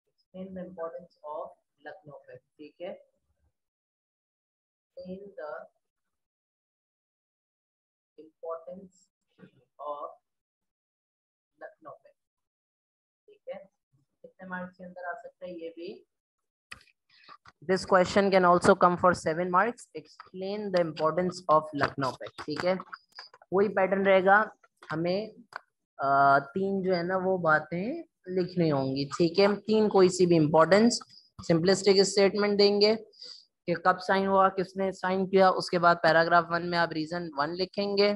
explain the importance of Lucknow Pact, ठीक है। In the importance of Lucknow Pact, ठीक है। कितने मार्क्स के अंदर आ सकता है ये भी? This question can also come for 7 marks. Explain the importance of Lucknow Pact, ठीक है। वही पैटर्न रहेगा, हमें 3 जो है ना वो बातें लिखनी होंगी, ठीक है। 3 कोई सी भी इम्पोर्टेंस, सिंपलिस्टिक स्टेटमेंट देंगे कि कब साइन हुआ, किसने साइन किया, उसके बाद पैराग्राफ 1 में आप रीजन 1 लिखेंगे,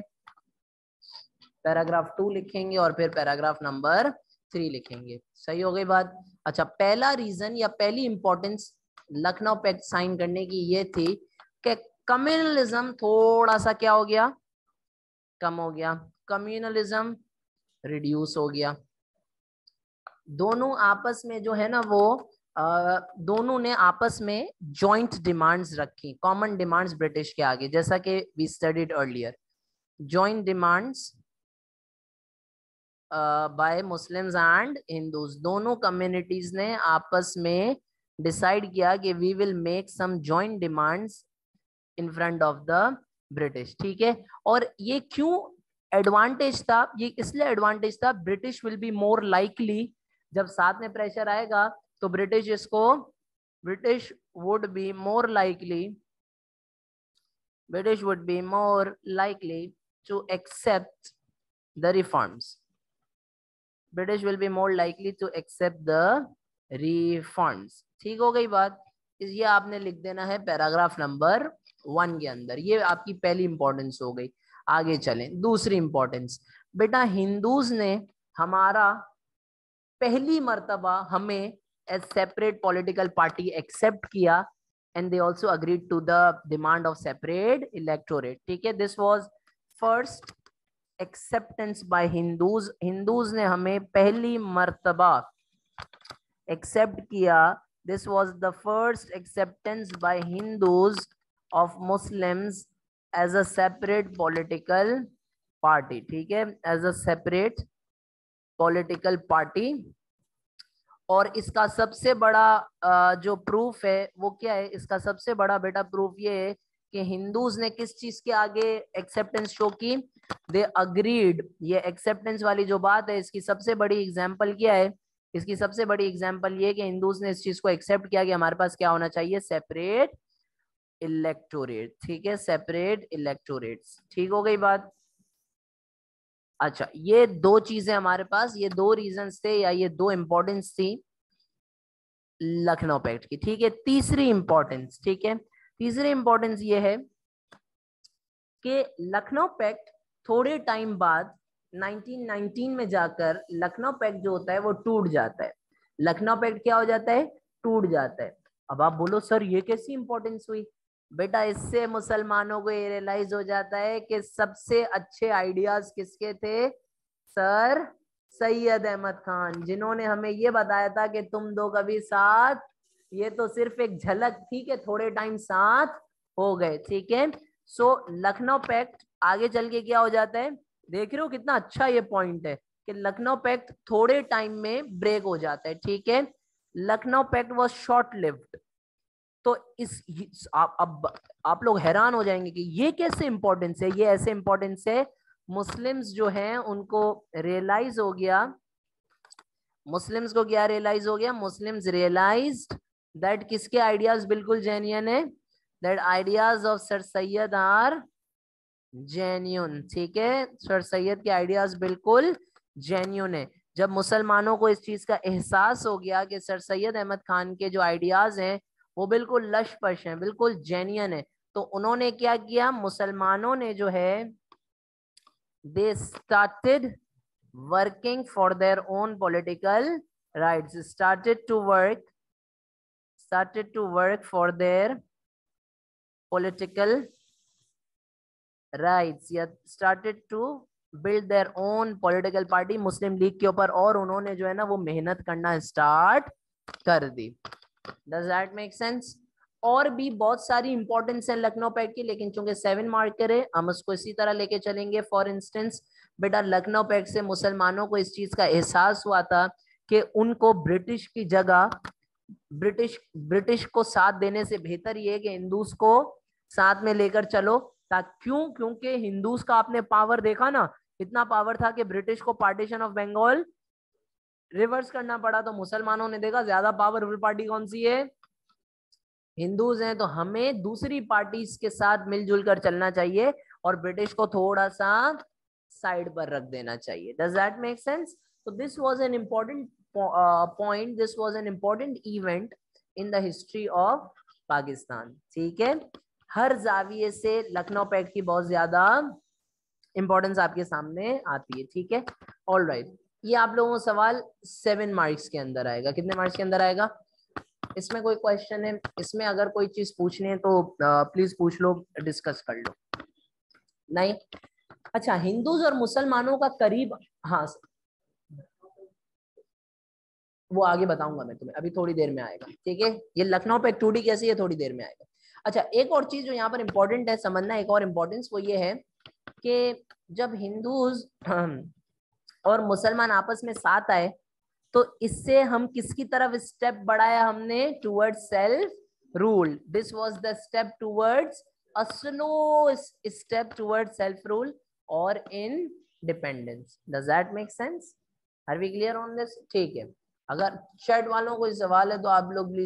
पैराग्राफ 2 लिखेंगे और फिर पैराग्राफ नंबर 3 लिखेंगे। सही हो गई बात? अच्छा, पहला रीजन या पहली इंपॉर्टेंस लखनऊ पैक्ट साइन करने की ये थी कि कम्युनलिज्म थोड़ा सा क्या हो गया, कम हो गया, कम्युनलिज्म रिड्यूस हो गया। दोनों आपस में जो है ना वो दोनों ने आपस में जॉइंट डिमांड्स रखी, कॉमन डिमांड्स ब्रिटिश के आगे, जैसा कि we studied earlier. Joint demands by Muslims and Hindus, दोनों कम्युनिटीज ने आपस में डिसाइड किया कि we will make some joint demands in front of the British, ठीक है। और ये क्यों एडवांटेज था? ये इसलिए एडवांटेज था, British will be more likely, जब साथ में प्रेशर आएगा तो British would be more likely, British would be more likely to accept the reforms, British will be more likely to accept the reforms. ठीक हो गई बात? ये आपने लिख देना है पैराग्राफ नंबर 1 के अंदर। ये आपकी पहली इंपॉर्टेंस हो गई। आगे चलें, दूसरी इंपॉर्टेंस, बेटा हिंदूज ने हमारा पहली मर्तबा हमें as separate political party accept किया and they also agreed to the demand of separate electorate, ठीक है। This was first acceptance by Hindus, Hindus ने हमें पहली मर्तबा एक्सेप्ट किया। This was the first acceptance by Hindus of Muslims as a separate political party, ठीक है, as a separate political party. और इसका सबसे बड़ा जो प्रूफ है वो क्या है? इसका सबसे बड़ा बेटा प्रूफ ये है कि हिंदूज ने किस चीज के आगे एक्सेप्टेंस शो की? They agreed. ये एक्सेप्टेंस वाली जो बात है इसकी सबसे बड़ी एग्जांपल क्या है? इसकी सबसे बड़ी एग्जांपल ये कि हिंदूज ने इस चीज को एक्सेप्ट किया कि हमारे पास क्या होना चाहिए? सेपरेट इलेक्टोरेट, ठीक है, सेपरेट इलेक्टोरेट्स। ठीक हो गई बात? अच्छा, ये 2 चीजें हमारे पास, ये 2 रीजंस थे या ये 2 इंपॉर्टेंस थी लखनऊ पैक्ट की, ठीक है। तीसरी इंपॉर्टेंस, ठीक है, तीसरी इंपॉर्टेंस ये है कि लखनऊ पैक्ट थोड़े टाइम बाद 1919 में जाकर लखनऊ पैक्ट जो होता है वो टूट जाता है। लखनऊ पैक्ट क्या हो जाता है? टूट जाता है। अब आप बोलो सर ये कैसी इंपॉर्टेंस हुई? बेटा इससे मुसलमानों को ये रियलाइज हो जाता है कि सबसे अच्छे आइडियाज किसके थे? सर सैयद अहमद खान, जिन्होंने हमें ये बताया था कि तुम दो कभी साथ, ये तो सिर्फ एक झलक थी कि थोड़े टाइम साथ हो गए, ठीक है। सो लखनऊ पैक्ट आगे चल के क्या हो जाता है? देख रहे हो कितना अच्छा ये पॉइंट है कि लखनऊ पैक्ट थोड़े टाइम में ब्रेक हो जाता है, ठीक है। Lucknow pact was short lived. तो अब आप लोग हैरान हो जाएंगे कि ये कैसे इंपॉर्टेंस है? ये ऐसे इंपॉर्टेंस है, मुस्लिम्स जो हैं उनको रियलाइज हो गया, मुस्लिम्स को क्या रियलाइज हो गया? मुस्लिम्स रियलाइज्ड दैट किसके आइडियाज बिल्कुल जेन्युइन है? That ideas of sir Syed are genuine, ठीक है, सर सैयद के आइडियाज बिल्कुल जेन्युइन है। जब मुसलमानों को इस चीज का एहसास हो गया कि सर सैयद अहमद खान के जो आइडियाज हैं वो बिल्कुल लशपश हैं, बिल्कुल जेन्युइन है, तो उन्होंने क्या किया? मुसलमानों ने जो है they started working for their own political rights, started to work for their political rights, या started to build their own political party Muslim league के ऊपर, और उन्होंने जो है ना वो मेहनत करना स्टार्ट कर दी। Does that make sense? और भी बहुत सारी इंपॉर्टेंस है लखनऊ पैक्ट की, लेकिन चूंकि 7 मार्कर है हम उसको इसी तरह लेके चलेंगे। फॉर इंस्टेंस बेटा लखनऊ पैक्ट से मुसलमानों को इस चीज का एहसास हुआ था कि उनको ब्रिटिश की जगह ब्रिटिश को साथ देने से बेहतर ये है कि हिंदूज को साथ में लेकर चलो। क्योंकि हिंदूज का आपने पावर देखा ना, इतना पावर था कि ब्रिटिश को पार्टीशन ऑफ बंगाल रिवर्स करना पड़ा। तो मुसलमानों ने देखा ज्यादा पावरफुल पार्टी कौन सी है, हिंदूज हैं, तो हमें दूसरी पार्टीज के साथ मिलजुल कर चलना चाहिए और ब्रिटिश को थोड़ा सा साइड पर रख देना चाहिए। Does that make sense? तो this was an important point, this was an important event in the history of Pakistan. ठीक है, हर जाविये से लखनऊ पैक्ट की बहुत ज्यादा इंपॉर्टेंस आपके सामने आती है। ठीक है, ऑल राइट। ये आप लोगों को सवाल 7 मार्क्स के अंदर आएगा। कितने मार्क्स के अंदर आएगा? इसमें कोई क्वेश्चन है, इसमें अगर कोई चीज पूछनी है तो प्लीज पूछ लो, डिस्कस कर लो। नहीं? अच्छा, हिंदूज और मुसलमानों का करीब, हाँ वो आगे बताऊंगा मैं तुम्हें, अभी थोड़ी देर में आएगा। ठीक है, ये लखनऊ पे टूडी कैसी है थोड़ी देर में आएगा। अच्छा, एक और चीज जो यहाँ पर इंपॉर्टेंट है समझना, एक और इम्पोर्टेंस, वो ये है कि जब हिंदूज और मुसलमान आपस में साथ आए तो इससे हम किसकी तरफ स्टेप बढ़ाया हमने? Towards self rule. This was the step towards a slow step towards self rule और independence. Does that make sense? Are we clear on this? ठीक है, अगर चैट वालों को कोई सवाल है तो आप लोग प्लीज